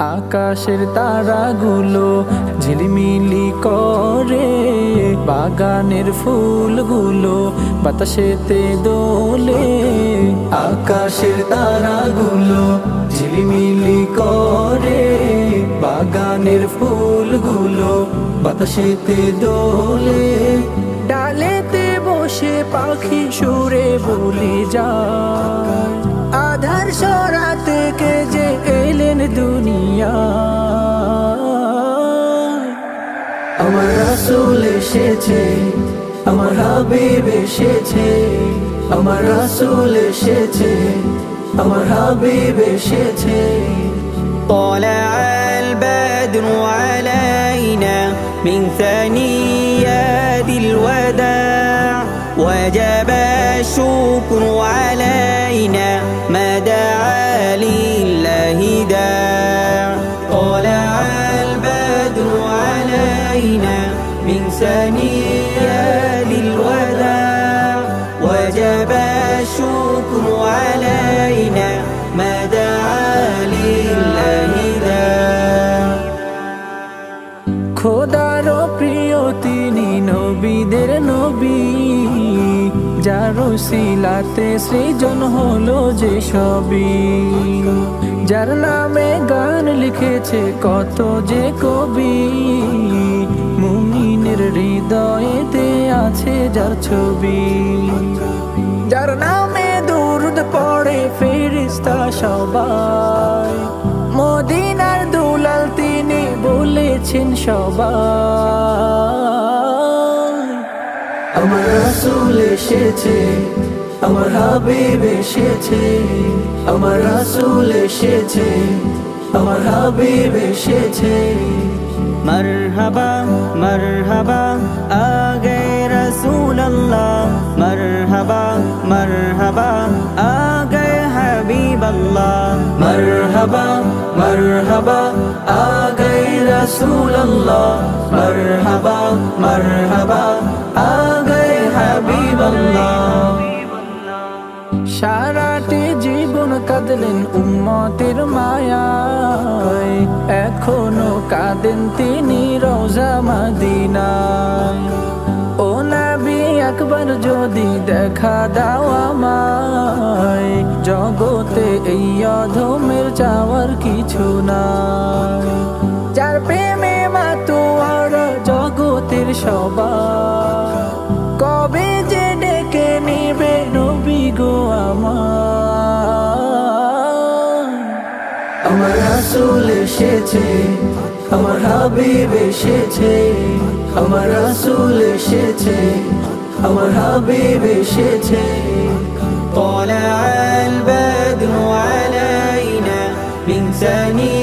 আকাশের তারাগুলো ঝিলিমিলি করে, বাগানের ফুলগুলো বাতাসেতে দোলে। আকাশের তারাগুলো ঝিলিমিলি করে, বাগানের ফুলগুলো বাতাসেতে দোলে। ডালেতে বসে পাখি সুরে বলে যায়, আধার সরাতে কে যে এলেন দুনিয়া। আমার রাসূল এসেছে, আমার হাবিব এসেছে, আমার রাসূল এসেছে, আমার হাবিব এসেছে। طلع البدر علينا من ثنيات الوداع، وجب الشكر علينا ما دعا لله داع. طلع البدر علينا من ثنيات الوداع، وجب الشكر علينا ما دعا لله داع. খোদার প্রিয় তিনি নবীদের নবী, যার উসিলাতে সৃজন হলো যে সবই। যার নামে গান লিখেছে কত যে কবি, মুমিনের হৃদয়েতে আছে যার ছবি। যার নামে দুরূদ পড়ে ফেরেশতা সবাই, মদিনার দুলাল তিনি বলেছেন সবাই। আমার রাসূল এসেছে, আমার হাবিব এসেছে, আমার রাসূল এসেছে, আমার হাবিব এসেছে। مرحبا مرحبا آگئے رسول اللہ، مرحبا مرحبا آگئے حبیب اللہ، مرحبا مرحبا آگئے رسول اللہ، مرحبا مرحبا آگئے حبیب اللہ। সারাটি জীবন কাঁদলেন উম্মতের মায়ায়, এখনো কাঁদেন তিনি রওজা মদিনায়। ও নবী একবার যদি দেখা দাও আমায়, জগতে এই অধমের চাওয়ার কিছু নাই। যার প্রেমে মাতোয়ারা জগতের সবাই, কবে যে ডেকে নিবে নবী গো আমার। আমার রাসূল এসেছে, আমার হাবিব এসেছে, আমার রাসূল এসেছে, আমার হাবিব এসেছে। طلع البدر علينا من ثنيات